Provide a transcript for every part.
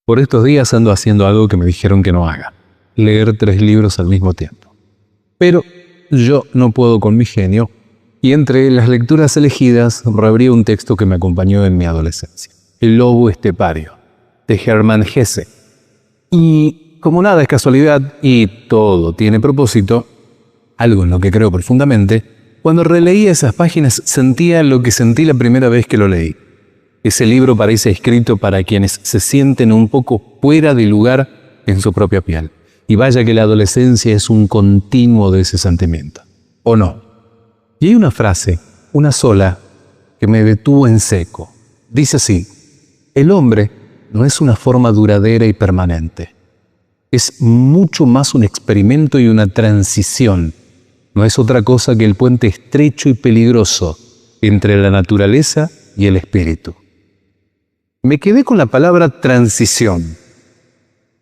Por estos días ando haciendo algo que me dijeron que no haga: leer 3 libros al mismo tiempo. Pero yo no puedo con mi genio, y entre las lecturas elegidas reabrí un texto que me acompañó en mi adolescencia: El lobo estepario, de Hermann Hesse. Y como nada es casualidad y todo tiene propósito, algo en lo que creo profundamente, cuando releí esas páginas sentía lo que sentí la primera vez que lo leí. Ese libro parece escrito para quienes se sienten un poco fuera de lugar en su propia piel. Y vaya que la adolescencia es un continuo de ese sentimiento, ¿o no? Y hay una frase, una sola, que me detuvo en seco. Dice así: el hombre no es una forma duradera y permanente. Es mucho más un experimento y una transición. No es otra cosa que el puente estrecho y peligroso entre la naturaleza y el espíritu. Me quedé con la palabra transición.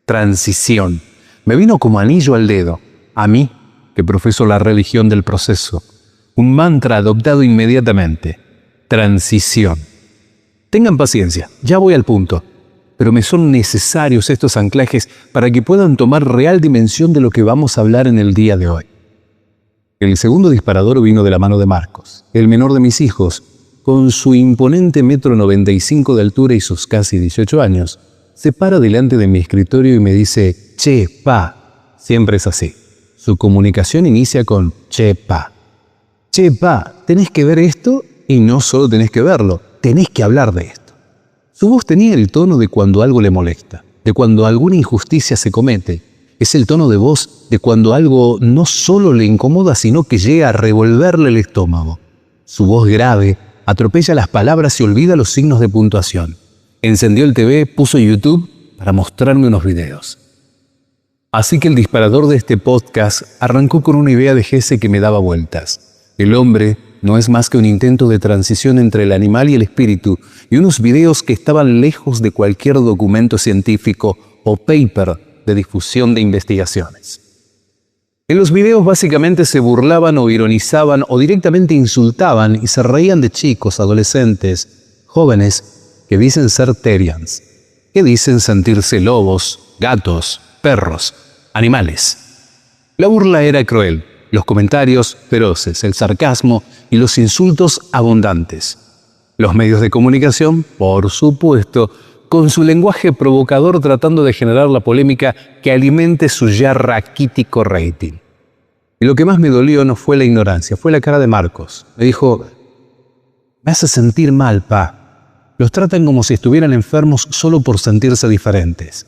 Transición. Me vino como anillo al dedo. A mí, que profeso la religión del proceso. Un mantra adoptado inmediatamente. Transición. Tengan paciencia, ya voy al punto. Pero me son necesarios estos anclajes para que puedan tomar real dimensión de lo que vamos a hablar en el día de hoy. El segundo disparador vino de la mano de Marcos, el menor de mis hijos. Con su imponente 1,95 m de altura y sus casi 18 años, se para delante de mi escritorio y me dice: che, pa. Siempre es así. Su comunicación inicia con che, pa. Che, pa, tenés que ver esto, y no solo tenés que verlo, tenés que hablar de esto. Su voz tenía el tono de cuando algo le molesta, de cuando alguna injusticia se comete. Es el tono de voz de cuando algo no solo le incomoda, sino que llega a revolverle el estómago. Su voz grave atropella las palabras y olvida los signos de puntuación. Encendió el TV, puso YouTube para mostrarme unos videos. Así que el disparador de este podcast arrancó con una idea de Hesse que me daba vueltas. El hombre no es más que un intento de transición entre el animal y el espíritu, y unos videos que estaban lejos de cualquier documento científico o paper de difusión de investigaciones. En los videos básicamente se burlaban o ironizaban o directamente insultaban y se reían de chicos, adolescentes, jóvenes que dicen ser Therians, que dicen sentirse lobos, gatos, perros, animales. La burla era cruel, los comentarios feroces, el sarcasmo y los insultos abundantes. Los medios de comunicación, por supuesto, con su lenguaje provocador tratando de generar la polémica que alimente su ya raquítico rating. Y lo que más me dolió no fue la ignorancia, fue la cara de Marcos. Me dijo: me hace sentir mal, pa. Los tratan como si estuvieran enfermos solo por sentirse diferentes.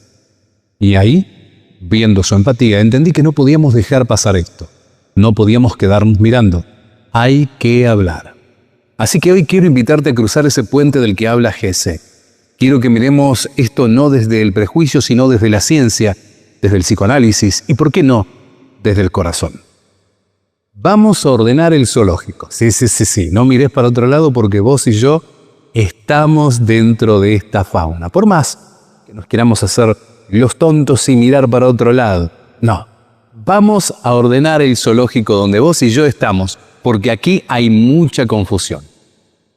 Y ahí, viendo su empatía, entendí que no podíamos dejar pasar esto. No podíamos quedarnos mirando. Hay que hablar. Así que hoy quiero invitarte a cruzar ese puente del que habla Hesse. Quiero que miremos esto no desde el prejuicio, sino desde la ciencia, desde el psicoanálisis y, ¿por qué no?, desde el corazón. Vamos a ordenar el zoológico. Sí. No mires para otro lado porque vos y yo estamos dentro de esta fauna. Por más que nos queramos hacer los tontos y mirar para otro lado. No. Vamos a ordenar el zoológico donde vos y yo estamos, porque aquí hay mucha confusión.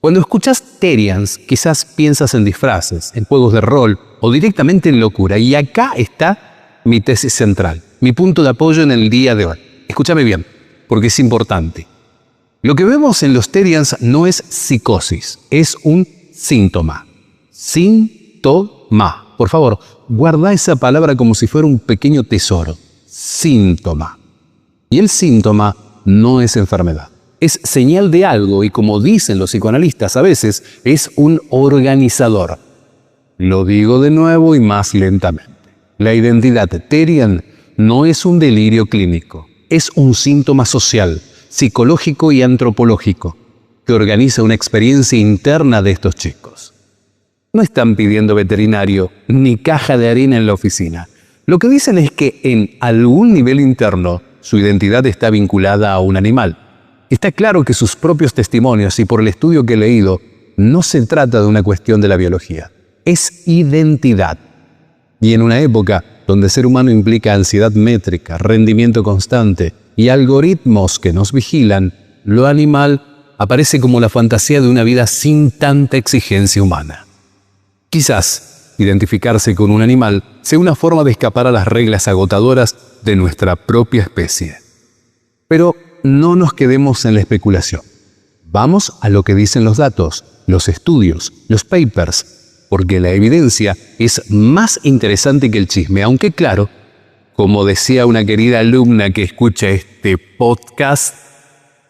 Cuando escuchas Therians, quizás piensas en disfraces, en juegos de rol o directamente en locura. Y acá está mi tesis central, mi punto de apoyo en el día de hoy. Escúchame bien, porque es importante. Lo que vemos en los Therians no es psicosis, es un síntoma. Síntoma. Por favor, guarda esa palabra como si fuera un pequeño tesoro. Síntoma. Y el síntoma no es enfermedad. Es señal de algo y, como dicen los psicoanalistas a veces, es un organizador. Lo digo de nuevo y más lentamente. La identidad Therian no es un delirio clínico. Es un síntoma social, psicológico y antropológico que organiza una experiencia interna de estos chicos. No están pidiendo veterinario ni caja de arena en la oficina. Lo que dicen es que en algún nivel interno su identidad está vinculada a un animal. Está claro que sus propios testimonios y por el estudio que he leído, no se trata de una cuestión de la biología. Es identidad. Y en una época donde ser humano implica ansiedad métrica, rendimiento constante y algoritmos que nos vigilan, lo animal aparece como la fantasía de una vida sin tanta exigencia humana. Quizás identificarse con un animal sea una forma de escapar a las reglas agotadoras de nuestra propia especie. Pero no nos quedemos en la especulación. Vamos a lo que dicen los datos, los estudios, los papers, porque la evidencia es más interesante que el chisme, aunque claro, como decía una querida alumna que escucha este podcast,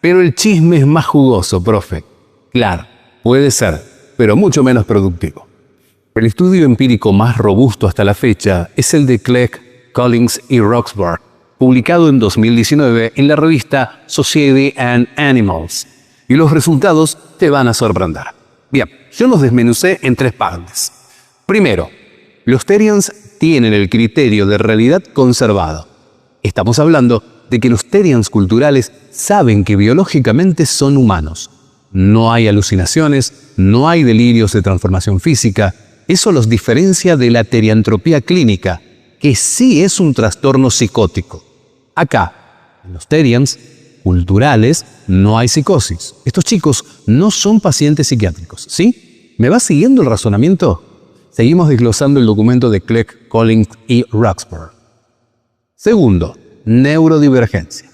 pero el chisme es más jugoso, profe. Claro, puede ser, pero mucho menos productivo. El estudio empírico más robusto hasta la fecha es el de Clegg, Collins y Roxburgh, publicado en 2019 en la revista Society and Animals. Y los resultados te van a sorprender. Bien, yo los desmenucé en 3 partes. Primero, los Therians tienen el criterio de realidad conservado. Estamos hablando de que los Therians culturales saben que biológicamente son humanos. No hay alucinaciones, no hay delirios de transformación física. Eso los diferencia de la teriantropía clínica, que sí es un trastorno psicótico. Acá, en los Therians culturales, no hay psicosis. Estos chicos no son pacientes psiquiátricos, ¿sí? ¿Me va siguiendo el razonamiento? Seguimos desglosando el documento de Clegg, Collins y Roxburgh. Segundo, neurodivergencia.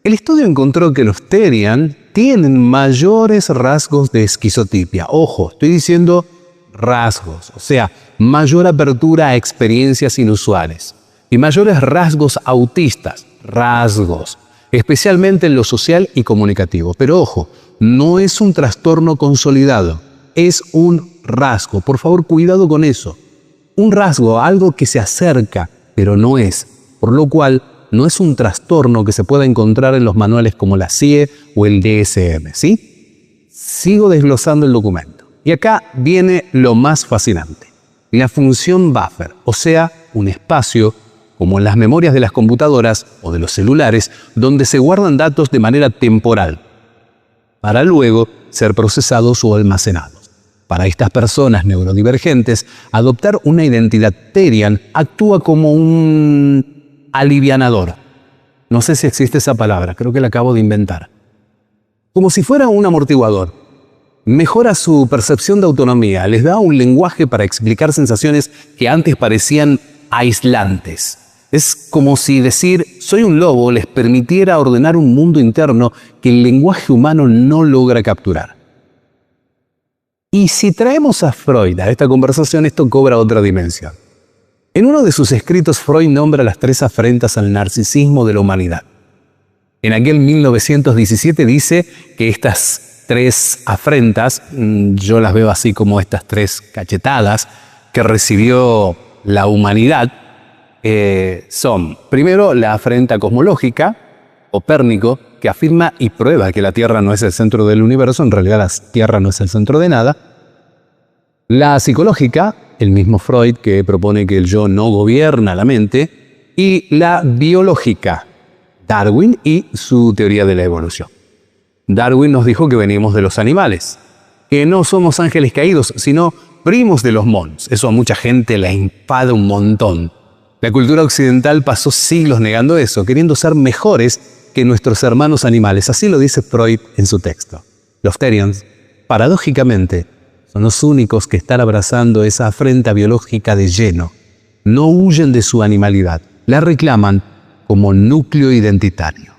El estudio encontró que los Therian tienen mayores rasgos de esquizotipia. Ojo, estoy diciendo rasgos, o sea, mayor apertura a experiencias inusuales. Y mayores rasgos autistas, rasgos, especialmente en lo social y comunicativo. Pero ojo, no es un trastorno consolidado, es un rasgo. Por favor, cuidado con eso. Un rasgo, algo que se acerca, pero no es. Por lo cual, no es un trastorno que se pueda encontrar en los manuales como la CIE o el DSM, ¿sí? Sigo desglosando el documento. Y acá viene lo más fascinante. La función buffer, o sea, un espacio, como en las memorias de las computadoras o de los celulares, donde se guardan datos de manera temporal, para luego ser procesados o almacenados. Para estas personas neurodivergentes, adoptar una identidad Therian actúa como un alivianador. No sé si existe esa palabra, creo que la acabo de inventar. Como si fuera un amortiguador. Mejora su percepción de autonomía, les da un lenguaje para explicar sensaciones que antes parecían aislantes. Es como si decir soy un lobo les permitiera ordenar un mundo interno que el lenguaje humano no logra capturar. Y si traemos a Freud a esta conversación, esto cobra otra dimensión. En uno de sus escritos, Freud nombra las 3 afrentas al narcisismo de la humanidad. En aquel 1917 dice que estas 3 afrentas, yo las veo así como estas 3 cachetadas que recibió la humanidad, son, primero, la afrenta cosmológica, Copérnico, que afirma y prueba que la Tierra no es el centro del universo, en realidad la Tierra no es el centro de nada. La psicológica, el mismo Freud, que propone que el yo no gobierna la mente. Y la biológica, Darwin y su teoría de la evolución. Darwin nos dijo que venimos de los animales, que no somos ángeles caídos, sino primos de los monos. Eso a mucha gente la enfada un montón. La cultura occidental pasó siglos negando eso, queriendo ser mejores que nuestros hermanos animales. Así lo dice Freud en su texto. Los Therians, paradójicamente, son los únicos que están abrazando esa afrenta biológica de lleno. No huyen de su animalidad, la reclaman como núcleo identitario.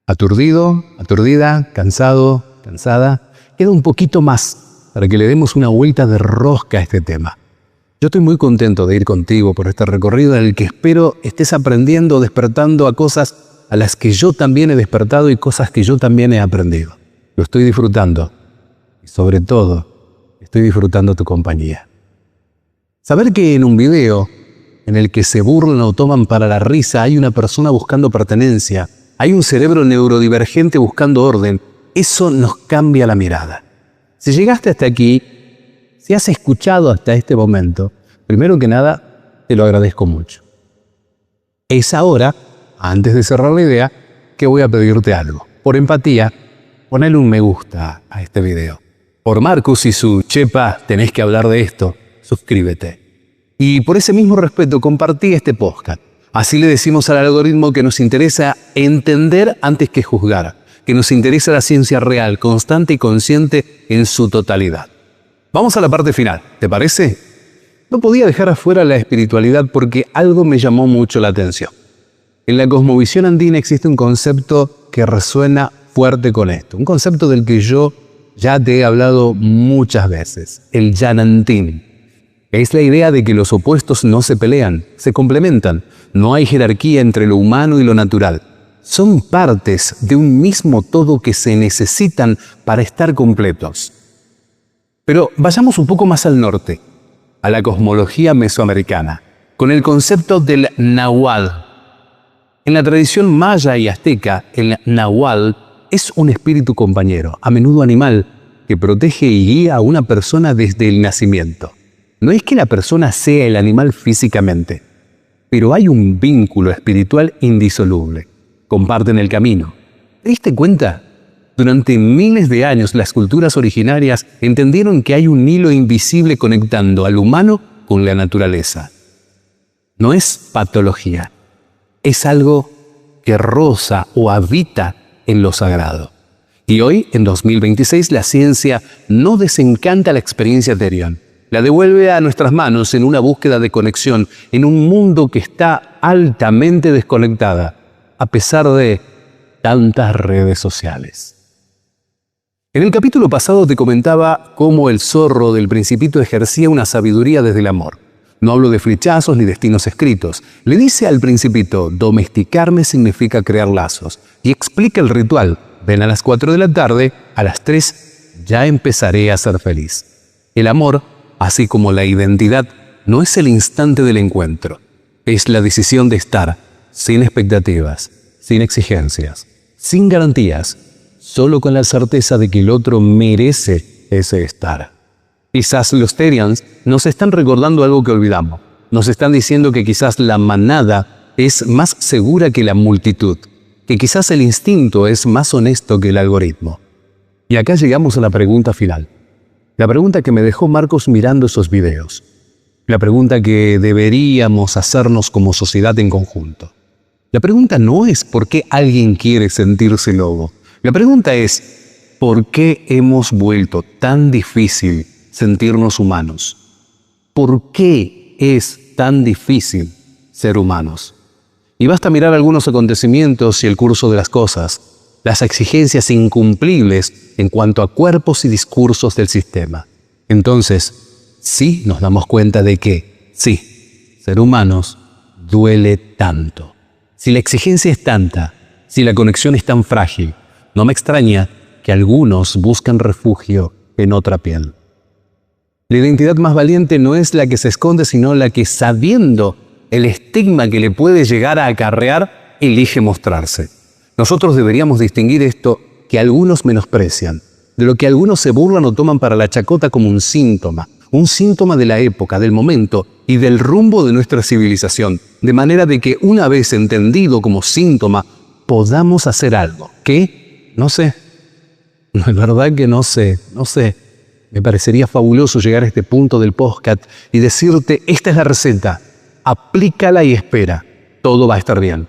Aturdido, aturdida, cansado, cansada, queda un poquito más para que le demos una vuelta de rosca a este tema. Yo estoy muy contento de ir contigo por este recorrido en el que espero estés aprendiendo, despertando a cosas a las que yo también he despertado y cosas que yo también he aprendido. Lo estoy disfrutando y sobre todo estoy disfrutando tu compañía. Saber que en un video en el que se burlan o toman para la risa hay una persona buscando pertenencia, hay un cerebro neurodivergente buscando orden, eso nos cambia la mirada. Si llegaste hasta aquí, si has escuchado hasta este momento, primero que nada, te lo agradezco mucho. Es ahora, antes de cerrar la idea, que voy a pedirte algo. Por empatía, ponle un me gusta a este video. Por Marcus y su chepa, tenés que hablar de esto, suscríbete. Y por ese mismo respeto, compartí este podcast. Así le decimos al algoritmo que nos interesa entender antes que juzgar, que nos interesa la ciencia real, constante y consciente en su totalidad. Vamos a la parte final, ¿te parece? no podía dejar afuera la espiritualidad porque algo me llamó mucho la atención. En la cosmovisión andina existe un concepto que resuena fuerte con esto, un concepto del que yo ya te he hablado muchas veces, el Yanantín. Es la idea de que los opuestos no se pelean, se complementan, no hay jerarquía entre lo humano y lo natural. Son partes de un mismo todo que se necesitan para estar completos. Pero vayamos un poco más al norte, a la cosmología mesoamericana, con el concepto del Nahual. En la tradición maya y azteca, el Nahual es un espíritu compañero, a menudo animal, que protege y guía a una persona desde el nacimiento. No es que la persona sea el animal físicamente, pero hay un vínculo espiritual indisoluble. Comparten el camino. ¿Te diste cuenta? Durante miles de años las culturas originarias entendieron que hay un hilo invisible conectando al humano con la naturaleza. No es patología, es algo que roza o habita en lo sagrado. Y hoy, en 2026, la ciencia no desencanta la experiencia etérea, la devuelve a nuestras manos en una búsqueda de conexión en un mundo que está altamente desconectada, a pesar de tantas redes sociales. En el capítulo pasado te comentaba cómo el zorro del Principito ejercía una sabiduría desde el amor. No hablo de flechazos ni destinos escritos. Le dice al Principito, domesticarme significa crear lazos. Y explica el ritual. Ven a las 4 de la tarde, a las 3 ya empezaré a ser feliz. El amor, así como la identidad, no es el instante del encuentro. Es la decisión de estar sin expectativas, sin exigencias, sin garantías, solo con la certeza de que el otro merece ese estar. Quizás los Therians nos están recordando algo que olvidamos. Nos están diciendo que quizás la manada es más segura que la multitud, que quizás el instinto es más honesto que el algoritmo. Y acá llegamos a la pregunta final. La pregunta que me dejó Marcos mirando esos videos. La pregunta que deberíamos hacernos como sociedad en conjunto. La pregunta no es por qué alguien quiere sentirse lobo. La pregunta es, ¿por qué hemos vuelto tan difícil sentirnos humanos? ¿Por qué es tan difícil ser humanos? Y basta mirar algunos acontecimientos y el curso de las cosas, las exigencias incumplibles en cuanto a cuerpos y discursos del sistema. Entonces, sí nos damos cuenta de que, sí, ser humanos duele tanto. Si la exigencia es tanta, si la conexión es tan frágil, no me extraña que algunos buscan refugio en otra piel. La identidad más valiente no es la que se esconde, sino la que, sabiendo el estigma que le puede llegar a acarrear, elige mostrarse. Nosotros deberíamos distinguir esto que algunos menosprecian, de lo que algunos se burlan o toman para la chacota como un síntoma de la época, del momento y del rumbo de nuestra civilización, de manera de que una vez entendido como síntoma, podamos hacer algo. ¿Qué? No sé. No, es verdad que no sé. Me parecería fabuloso llegar a este punto del podcast y decirte, esta es la receta, aplícala y espera, todo va a estar bien.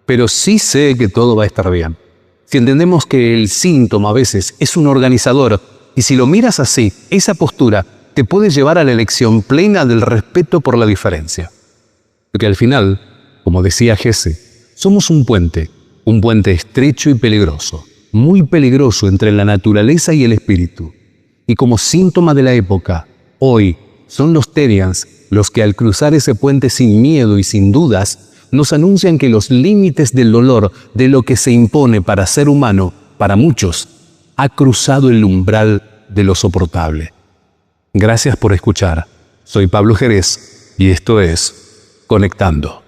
Pero sí sé que todo va a estar bien. Si entendemos que el síntoma a veces es un organizador, y si lo miras así, esa postura te puede llevar a la elección plena del respeto por la diferencia. Porque al final, como decía Hesse, somos un puente estrecho y peligroso, muy peligroso entre la naturaleza y el espíritu. Y como síntoma de la época, hoy son los Therians los que al cruzar ese puente sin miedo y sin dudas, nos anuncian que los límites del dolor, de lo que se impone para ser humano, para muchos, ha cruzado el umbral de lo soportable. Gracias por escuchar. Soy Pablo Jerez y esto es Conectando.